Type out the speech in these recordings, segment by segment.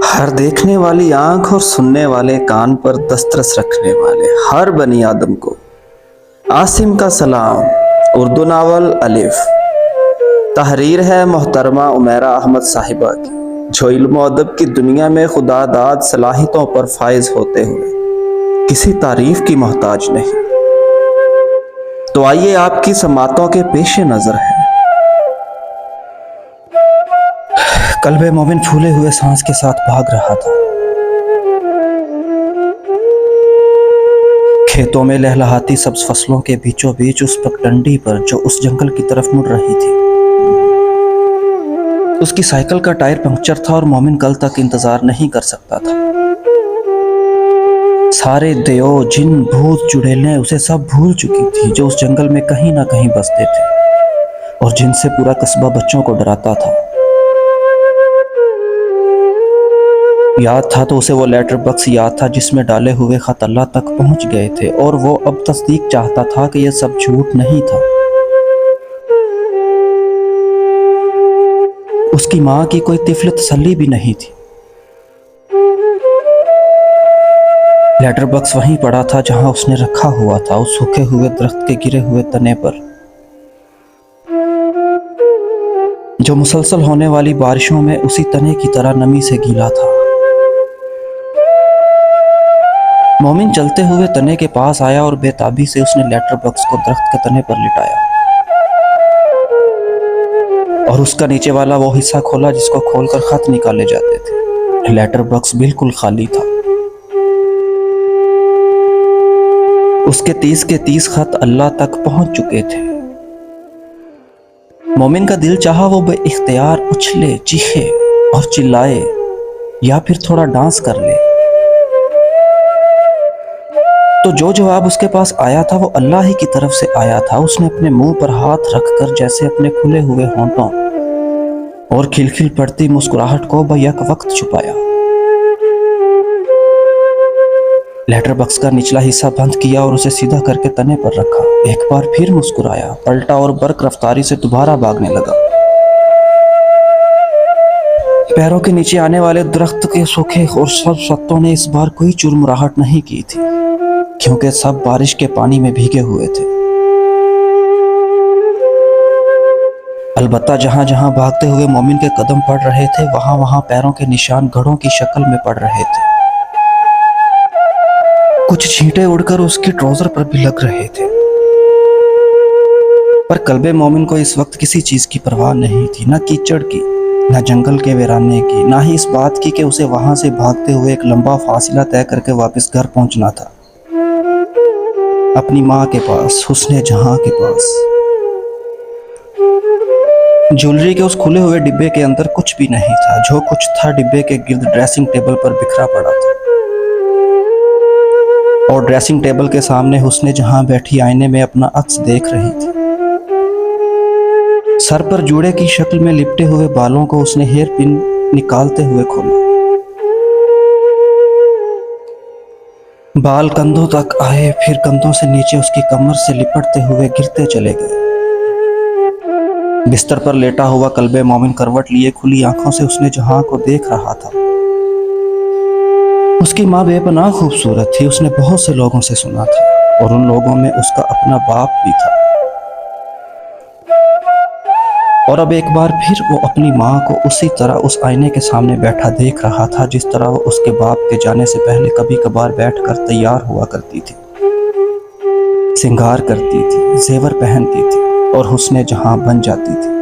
ہر دیکھنے والی آنکھ اور سننے والے کان پر دسترس رکھنے والے ہر بنی آدم کو عاصم کا سلام۔ اردو ناول الف، تحریر ہے محترمہ عمیرہ احمد صاحبہ کی، جو علم و ادب کی دنیا میں خدا داد صلاحیتوں پر فائز ہوتے ہوئے کسی تعریف کی محتاج نہیں۔ تو آئیے آپ کی سماعتوں کے پیش نظر ہے۔ قلب مومن پھولے ہوئے سانس کے ساتھ بھاگ رہا تھا۔ کھیتوں میں لہلہاتی سبز فصلوں کے بیچوں بیچ اس پگڈنڈی پر جو اس جنگل کی طرف مڑ رہی تھی، اس کی سائیکل کا ٹائر پنکچر تھا اور مومن کل تک انتظار نہیں کر سکتا تھا۔ سارے دیو، جن، بھوت، چڑیلیں اسے سب بھول چکی تھی، جو اس جنگل میں کہیں نہ کہیں بستے تھے اور جن سے پورا قصبہ بچوں کو ڈراتا تھا۔ یاد تھا تو اسے وہ لیٹر باکس یاد تھا جس میں ڈالے ہوئے خط اللہ تک پہنچ گئے تھے، اور وہ اب تصدیق چاہتا تھا کہ یہ سب جھوٹ نہیں تھا۔ اس کی ماں کی کوئی طفل تسلی بھی نہیں تھی۔ لیٹر باکس وہیں پڑا تھا جہاں اس نے رکھا ہوا تھا، اس سوکھے ہوئے درخت کے گرے ہوئے تنے پر، جو مسلسل ہونے والی بارشوں میں اسی تنے کی طرح نمی سے گیلا تھا۔ مومن چلتے ہوئے تنے کے پاس آیا اور بے تابی سے اس نے لیٹر باکس کو درخت کے تنے پر لٹایا اور اس کا نیچے والا وہ حصہ کھولا جس کو کھول کر خط نکالے جاتے تھے۔ لیٹر باکس بالکل خالی تھا۔ اس کے 30 کے 30 خط اللہ تک پہنچ چکے تھے۔ مومن کا دل چاہا وہ بے اختیار اچھلے، چیخے اور چلائے، یا پھر تھوڑا ڈانس کر لے۔ تو جو جواب اس کے پاس آیا تھا وہ اللہ ہی کی طرف سے آیا تھا۔ اس نے اپنے منہ پر ہاتھ رکھ کر جیسے اپنے کھلے ہوئے ہونٹوں اور کھلکھل پڑتی مسکراہٹ کو بیک وقت چھپایا۔ لیٹر باکس کا نچلا حصہ بند کیا اور اسے سیدھا کر کے تنے پر رکھا۔ ایک بار پھر مسکرایا، پلٹا اور برق رفتاری سے دوبارہ بھاگنے لگا۔ پیروں کے نیچے آنے والے درخت کے سوکھے اور سبز پتوں نے اس بار کوئی چرمراہٹ نہیں کی تھی، کیونکہ سب بارش کے پانی میں بھیگے ہوئے تھے۔ البتہ جہاں جہاں بھاگتے ہوئے مومن کے قدم پڑ رہے تھے، وہاں وہاں پیروں کے نشان گھڑوں کی شکل میں پڑ رہے تھے۔ کچھ چھینٹے اڑ کر اس کی ٹراؤزر پر بھی لگ رہے تھے۔ پر قلب مومن کو اس وقت کسی چیز کی پرواہ نہیں تھی، نہ کیچڑ کی، نہ جنگل کے ویرانے کی، نہ ہی اس بات کی کہ اسے وہاں سے بھاگتے ہوئے ایک لمبا فاصلہ طے کر کے واپس گھر پہنچنا تھا، اپنی ماں کے پاس، حسن جہاں کے پاس۔ جولری کے اس کھلے ہوئے ڈبے کے اندر کچھ بھی نہیں تھا۔ جو کچھ تھا ڈبے کے گرد ڈریسنگ ٹیبل پر بکھرا پڑا تھا، اور ڈریسنگ ٹیبل کے سامنے حسن جہاں بیٹھی آئینے میں اپنا عکس دیکھ رہی تھی۔ سر پر جوڑے کی شکل میں لپٹے ہوئے بالوں کو اس نے ہیئر پن نکالتے ہوئے کھولا۔ بال کندھوں تک آئے، پھر کندھوں سے نیچے اس کی کمر سے لپٹتے ہوئے گرتے چلے گئے۔ بستر پر لیٹا ہوا قلب مومن کروٹ لیے کھلی آنکھوں سے حسن جہاں کو دیکھ رہا تھا۔ اس کی ماں بے پناہ خوبصورت تھی، اس نے بہت سے لوگوں سے سنا تھا، اور ان لوگوں میں اس کا اپنا باپ بھی تھا۔ اور اب ایک بار پھر وہ اپنی ماں کو اسی طرح اس آئینے کے سامنے بیٹھا دیکھ رہا تھا جس طرح وہ اس کے باپ کے جانے سے پہلے کبھی کبھار بیٹھ کر تیار ہوا کرتی تھی، سنگار کرتی تھی، زیور پہنتی تھی اور حسن جہاں بن جاتی تھی۔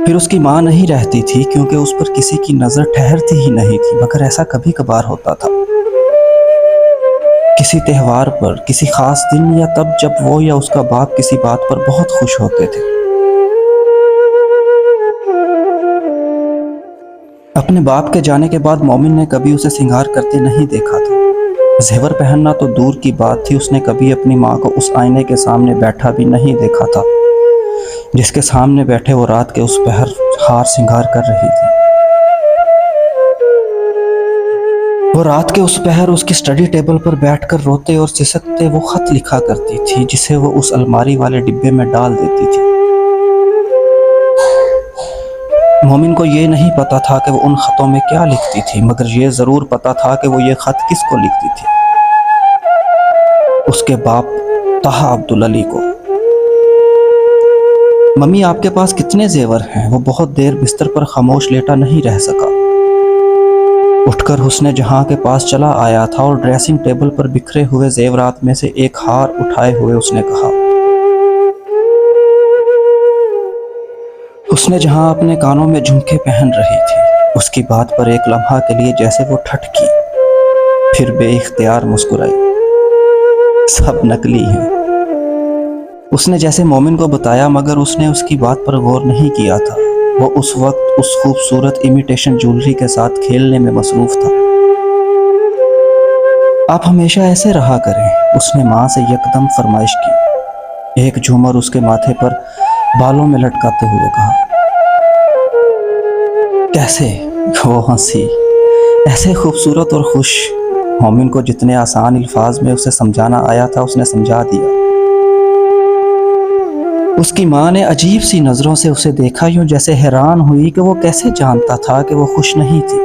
پھر اس کی ماں نہیں رہتی تھی، کیونکہ اس پر کسی کی نظر ٹھہرتی ہی نہیں تھی، مگر ایسا کبھی کبھار ہوتا تھا، کسی تہوار پر، کسی خاص دن، یا تب جب وہ یا اس کا باپ کسی بات پر بہت خوش ہوتے تھے۔ اپنے باپ کے جانے کے بعد مومن نے کبھی اسے سنگار کرتے نہیں دیکھا تھا۔ زیور پہننا تو دور کی بات تھی، اس نے کبھی اپنی ماں کو اس آئینے کے سامنے بیٹھا بھی نہیں دیکھا تھا جس کے سامنے بیٹھے وہ رات کے اس پہر ہار سنگار کر رہی تھی۔ وہ رات کے اس پہر اس کی سٹڈی ٹیبل پر بیٹھ کر روتے اور سسکتے وہ خط لکھا کرتی تھی جسے وہ اس الماری والے ڈبے میں ڈال دیتی تھی۔ مومن کو یہ نہیں پتا تھا کہ وہ ان خطوں میں کیا لکھتی تھی، مگر یہ ضرور پتا تھا کہ وہ یہ خط کس کو لکھتی تھی۔ اس کے باپ طہا عبدالعلی کو۔ ممی آپ کے پاس کتنے زیور ہیں؟ وہ بہت دیر بستر پر خاموش لیٹا نہیں رہ سکا۔ اٹھ کر حسن جہاں کے پاس چلا آیا تھا اور ڈریسنگ ٹیبل پر بکھرے ہوئے زیورات میں سے ایک ہار اٹھائے ہوئے اس نے کہا۔ حسن جہاں اپنے کانوں میں جھمکے پہن رہی تھی۔ اس کی بات پر ایک لمحہ کے لیے جیسے وہ ٹھٹکی، پھر بے اختیار مسکرائی۔ سب نکلی ہیں، اس نے جیسے مومن کو بتایا، مگر اس نے اس کی بات پر غور نہیں کیا تھا۔ وہ اس وقت اس خوبصورت امیٹیشن جولری کے ساتھ کھیلنے میں مصروف تھا۔ آپ ہمیشہ ایسے رہا کریں، اس نے ماں سے یکدم فرمائش کی، ایک جھومر اس کے ماتھے پر بالوں میں لٹکاتے ہوئے کہا۔ کیسے؟ وہ ہنسی۔ ایسے خوبصورت اور خوش۔ مومن کو جتنے آسان الفاظ میں اسے سمجھانا آیا تھا اس نے سمجھا دیا۔ اس کی ماں نے عجیب سی نظروں سے اسے دیکھا، یوں جیسے حیران ہوئی کہ وہ کیسے جانتا تھا کہ وہ خوش نہیں تھی۔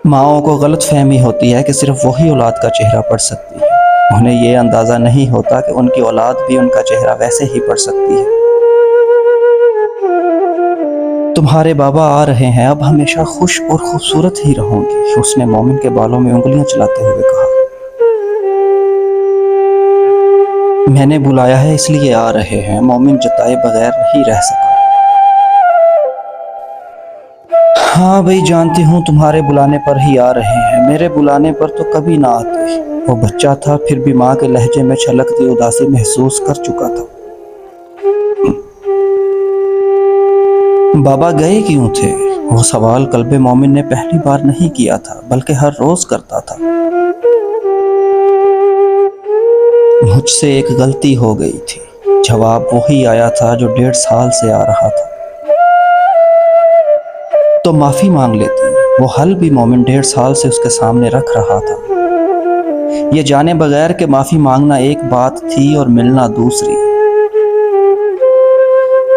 ماؤں کو غلط فہمی ہوتی ہے کہ صرف وہی اولاد کا چہرہ پڑھ سکتی ہے، انہیں یہ اندازہ نہیں ہوتا کہ ان کی اولاد بھی ان کا چہرہ ویسے ہی پڑھ سکتی ہے۔ تمہارے بابا آ رہے ہیں، اب ہمیشہ خوش اور خوبصورت ہی رہوں گی، اس نے مومن کے بالوں میں انگلیاں چلاتے ہوئے کہا۔ میں نے بلایا ہے اس لیے آ رہے ہیں، مومن جتائے بغیر نہیں رہ سکا۔ ہاں بھئی جانتی ہوں تمہارے بلانے پر ہی آ رہے ہیں، میرے بلانے پر تو کبھی نہ آتے۔ وہ بچہ تھا، پھر بھی ماں کے لہجے میں چھلکتی اداسی محسوس کر چکا تھا۔ بابا گئے کیوں تھے؟ وہ سوال قلب مومن نے پہلی بار نہیں کیا تھا، بلکہ ہر روز کرتا تھا۔ مجھ سے ایک غلطی ہو گئی تھی، جواب وہی آیا تھا جو 1.5 سال سے آ رہا تھا۔ تو معافی مانگ لیتی۔ وہ حل بھی مومن 1.5 سال سے اس کے سامنے رکھ رہا تھا، یہ جانے بغیر کہ معافی مانگنا ایک بات تھی اور ملنا دوسری۔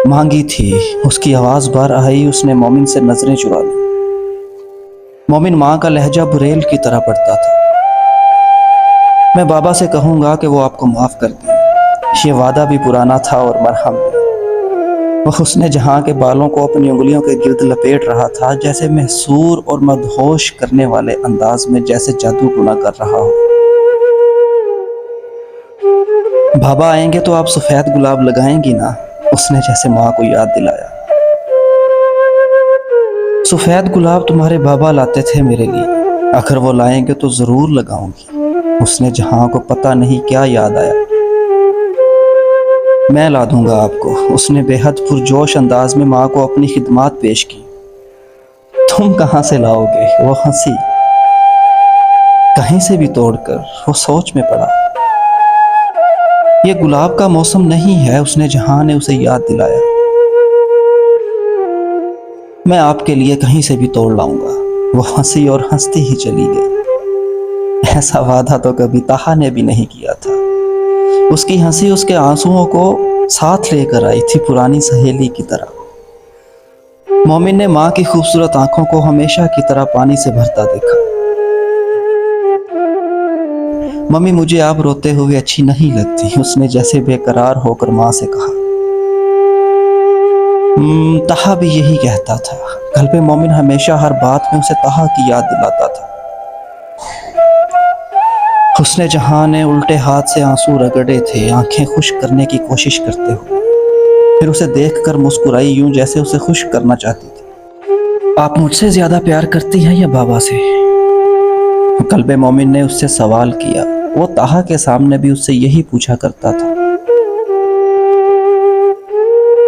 مانگی تھی، اس کی آواز بار آئی۔ اس نے مومن سے نظریں چرا لی۔ مومن ماں کا لہجہ بریل کی طرح پڑتا تھا۔ میں بابا سے کہوں گا کہ وہ آپ کو معاف کر دیں، یہ وعدہ بھی پرانا تھا اور مرہم بھی۔ وہ حسن جہاں کے بالوں کو اپنی انگلیوں کے گرد لپیٹ رہا تھا، جیسے محصور اور مدہوش کرنے والے انداز میں، جیسے جادو ٹونا کر رہا ہو۔ بابا آئیں گے تو آپ سفید گلاب لگائیں گی نا؟ اس نے جیسے ماں کو یاد دلایا۔ سفید گلاب تمہارے بابا لاتے تھے میرے لیے، اگر وہ لائیں گے تو ضرور لگاؤں گی۔ اس نے جہاں کو پتہ نہیں کیا یاد آیا۔ میں لا دوں گا آپ کو، اس نے بے حد پرجوش انداز میں ماں کو اپنی خدمات پیش کی۔ تم کہاں سے لاؤ گے؟ وہ ہنسی۔ کہیں سے بھی توڑ کر۔ وہ سوچ میں پڑا۔ یہ گلاب کا موسم نہیں ہے، اس نے جہاں نے اسے یاد دلایا۔ میں آپ کے لیے کہیں سے بھی توڑ لاؤں گا۔ وہ ہنسی اور ہنستی ہی چلی گئی۔ ایسا وعدہ تو کبھی طہا نے بھی نہیں کیا تھا۔ اس کی ہنسی اس کے آنسوؤں کو ساتھ لے کر آئی تھی، پرانی سہیلی کی طرح۔ مومن نے ماں کی خوبصورت آنکھوں کو ہمیشہ کی طرح پانی سے بھرتا دیکھا۔ ممی مجھے آپ روتے ہوئے اچھی نہیں لگتی، اس نے جیسے بے قرار ہو کر ماں سے کہا۔ طہا بھی یہی کہتا تھا۔ قلب مومن ہمیشہ ہر بات میں اسے طہا کی یاد دلاتا تھا۔ حسن جہاں نے الٹے ہاتھ سے آنسو رگڑے تھے، آنکھیں خشک کرنے کی کوشش کرتے ہوئے، پھر اسے دیکھ کر مسکرائی، یوں جیسے اسے خشک کرنا چاہتی تھی۔ آپ مجھ سے زیادہ پیار کرتی ہیں یا بابا سے؟ قلب مومن نے اس سے سوال کیا۔ وہ طہا کے سامنے بھی اس سے یہی پوچھا کرتا تھا۔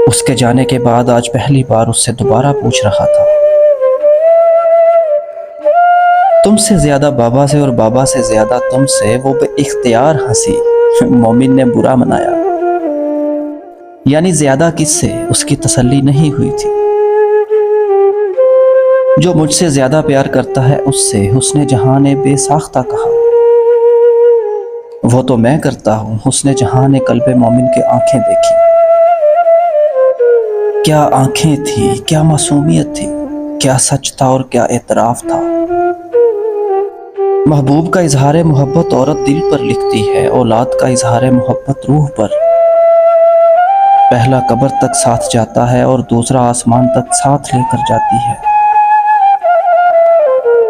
اس کے جانے کے بعد آج پہلی بار اس سے دوبارہ پوچھ رہا تھا۔ تم سے زیادہ بابا سے اور بابا سے زیادہ تم سے۔ وہ بے اختیار ہنسی۔ مومن نے برا منایا۔ یعنی زیادہ کس سے؟ اس کی تسلی نہیں ہوئی تھی۔ جو مجھ سے زیادہ پیار کرتا ہے اس سے، حسن جہاں نے بے ساختہ کہا۔ وہ تو میں کرتا ہوں، حسن جہاں نے قلب مومن کے آنکھیں دیکھی۔ کیا آنکھیں تھی، کیا معصومیت تھی، کیا سچ تھا اور کیا اعتراف تھا۔ محبوب کا اظہار محبت عورت دل پر لکھتی ہے، اولاد کا اظہار محبت روح پر۔ پہلا قبر تک ساتھ جاتا ہے اور دوسرا آسمان تک ساتھ لے کر جاتی ہے۔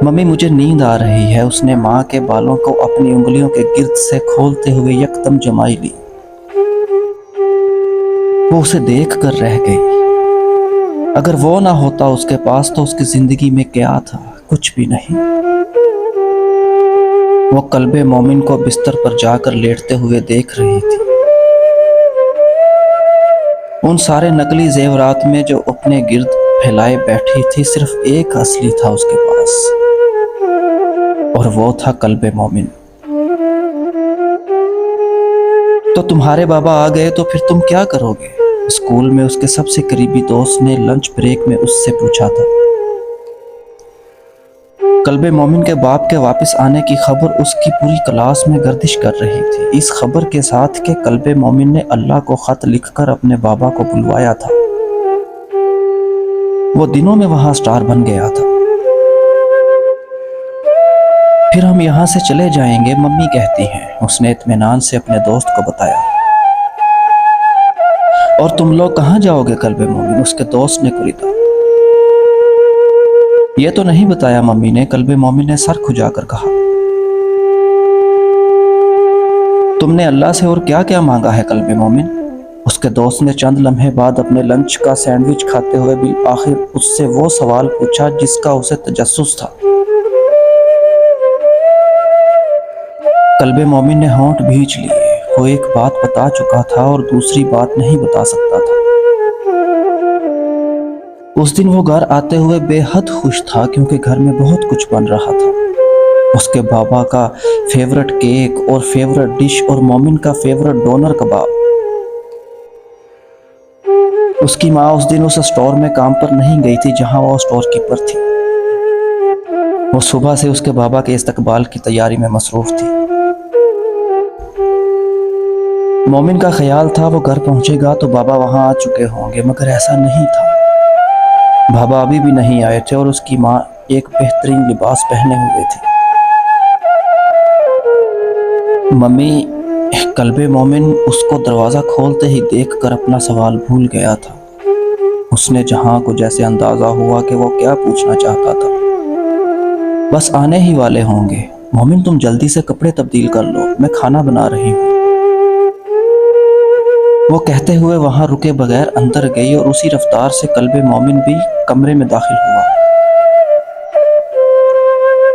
ممی مجھے نیند آ رہی ہے، اس نے ماں کے بالوں کو اپنی انگلیوں کے گرد سے کھولتے ہوئے یکدم جمائی لی۔ وہ اسے دیکھ کر رہ گئی۔ اگر وہ نہ ہوتا اس کے پاس تو اس کی زندگی میں کیا تھا؟ کچھ بھی نہیں۔ وہ قلب مومن کو بستر پر جا کر لیٹتے ہوئے دیکھ رہی تھی۔ ان سارے نقلی زیورات میں جو اپنے گرد پھیلائے بیٹھی تھی، صرف ایک اصلی تھا اس کے پاس، اور وہ تھا قلب مومن۔ تو تمہارے بابا آ گئے تو پھر تم کیا کرو گے؟ اسکول میں اس کے سب سے قریبی دوست نے لنچ بریک میں اس سے پوچھا تھا۔ قلب مومن کے باپ کے واپس آنے کی خبر اس کی پوری کلاس میں گردش کر رہی تھی، اس خبر کے ساتھ کہ قلب مومن نے اللہ کو خط لکھ کر اپنے بابا کو بلوایا تھا۔ وہ دنوں میں وہاں سٹار بن گیا تھا۔ پھر ہم یہاں سے چلے جائیں گے، ممی کہتی ہیں، اس نے اطمینان سے اپنے دوست کو بتایا۔ اور تم لوگ کہاں جاؤ گے قلب مومن؟ اس کے دوست نے خریدا۔ یہ تو نہیں بتایا ممی نے، قلب مومن نے سر کھجا کر کہا۔ تم نے اللہ سے اور کیا کیا مانگا ہے قلب مومن؟ اس کے دوست نے چند لمحے بعد اپنے لنچ کا سینڈوچ کھاتے ہوئے بالآخر اس سے وہ سوال پوچھا جس کا اسے تجسس تھا۔ قلب مومن نے ہونٹ بھینچ لیے۔ وہ ایک بات بتا چکا تھا اور دوسری بات نہیں بتا سکتا تھا۔ اس دن وہ گھر آتے ہوئے بے حد خوش تھا کیونکہ گھر میں بہت کچھ بن رہا تھا۔ اس کے بابا کا فیورٹ کیک اور فیورٹ ڈش اور مومن کا فیورٹ ڈونر کباب۔ اس کی ماں اس دن اس اسٹور میں کام پر نہیں گئی تھی جہاں وہ اسٹور کیپر تھی۔ وہ صبح سے اس کے بابا کے استقبال کی تیاری میں مصروف تھی۔ مومن کا خیال تھا وہ گھر پہنچے گا تو بابا وہاں آ چکے ہوں گے، مگر ایسا نہیں تھا۔ بابا ابھی بھی نہیں آئے تھے اور اس کی ماں ایک بہترین لباس پہنے ہوئے تھی۔ ممی، قلب مومن اس کو دروازہ کھولتے ہی دیکھ کر اپنا سوال بھول گیا تھا۔ اس نے جہاں کو جیسے اندازہ ہوا کہ وہ کیا پوچھنا چاہتا تھا۔ بس آنے ہی والے ہوں گے۔ مومن تم جلدی سے کپڑے تبدیل کر لو، میں کھانا بنا رہی ہوں۔ وہ کہتے ہوئے وہاں رکے بغیر اندر گئی اور اسی رفتار سے قلب مومن بھی کمرے میں داخل ہوا۔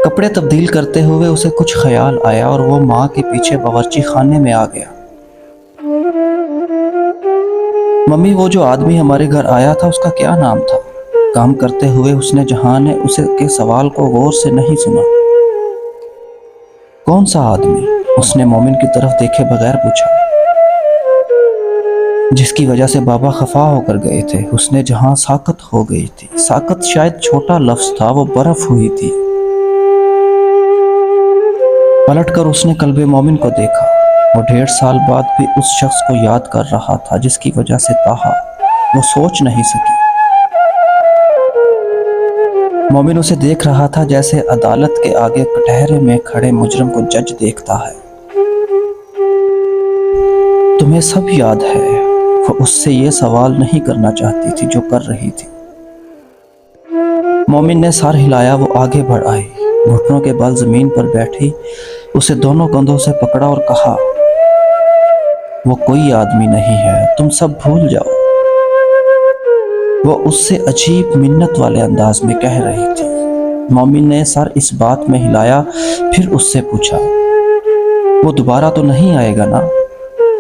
کپڑے تبدیل کرتے ہوئے اسے کچھ خیال آیا اور وہ ماں کے پیچھے باورچی خانے میں آ گیا۔ ممی، وہ جو آدمی ہمارے گھر آیا تھا اس کا کیا نام تھا؟ کام کرتے ہوئے اس نے جہاں نے اسے کے سوال کو غور سے نہیں سنا۔ کون سا آدمی؟ اس نے مومن کی طرف دیکھے بغیر پوچھا۔ جس کی وجہ سے بابا خفا ہو کر گئے تھے۔ اس نے جہاں ساکت ہو گئی تھی۔ ساکت شاید چھوٹا لفظ تھا، وہ برف ہوئی تھی۔ پلٹ کر اس نے قلب مومن کو دیکھا۔ وہ 1.5 سال بعد بھی اس شخص کو یاد کر رہا تھا جس کی وجہ سے تاہا وہ سوچ نہیں سکی۔ مومن اسے دیکھ رہا تھا جیسے عدالت کے آگے کٹہرے میں کھڑے مجرم کو جج دیکھتا ہے۔ تمہیں سب یاد ہے؟ وہ اس سے یہ سوال نہیں کرنا چاہتی تھی جو کر رہی تھی۔ مومن نے سر ہلایا۔ وہ آگے بڑھ آئی، گھٹنوں کے بل زمین پر بیٹھی، اسے دونوں کندھوں سے پکڑا اور کہا، وہ کوئی آدمی نہیں ہے، تم سب بھول جاؤ۔ وہ اس سے عجیب منت والے انداز میں کہہ رہی تھی۔ مومن نے سر اس بات میں ہلایا، پھر اس سے پوچھا، وہ دوبارہ تو نہیں آئے گا نا؟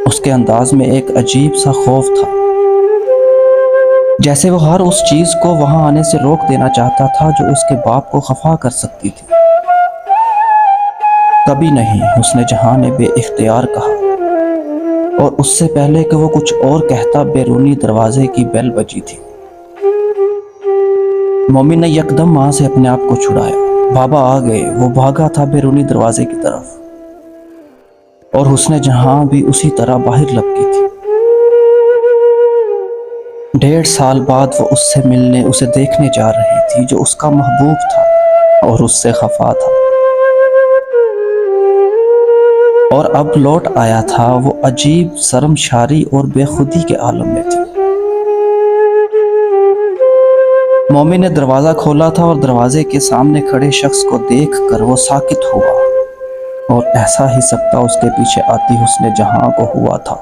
اس کے انداز میں ایک عجیب سا خوف تھا، جیسے وہ ہر اس چیز کو وہاں آنے سے روک دینا چاہتا تھا جو اس کے باپ کو خفا کر سکتی تھی۔ کبھی نہیں، اس نے جہاں نے بے اختیار کہا، اور اس سے پہلے کہ وہ کچھ اور کہتا بیرونی دروازے کی بیل بجی تھی۔ مومن نے یکدم وہاں سے اپنے آپ کو چھڑایا۔ بابا آ گئے۔ وہ بھاگا تھا بیرونی دروازے کی طرف، اور حسن جہاں بھی اسی طرح باہر لپکی تھی۔ 1.5 سال بعد وہ اس سے ملنے، اسے دیکھنے جا رہی تھی جو اس کا محبوب تھا اور اس سے خفا تھا، اور اب لوٹ آیا تھا۔ وہ عجیب شرمشاری اور بے خودی کے عالم میں تھی۔ مومن نے دروازہ کھولا تھا اور دروازے کے سامنے کھڑے شخص کو دیکھ کر وہ ساکت ہوا، اور ایسا ہی سکتہ اس کے پیچھے آتی حسن جہاں کو ہوا تھا۔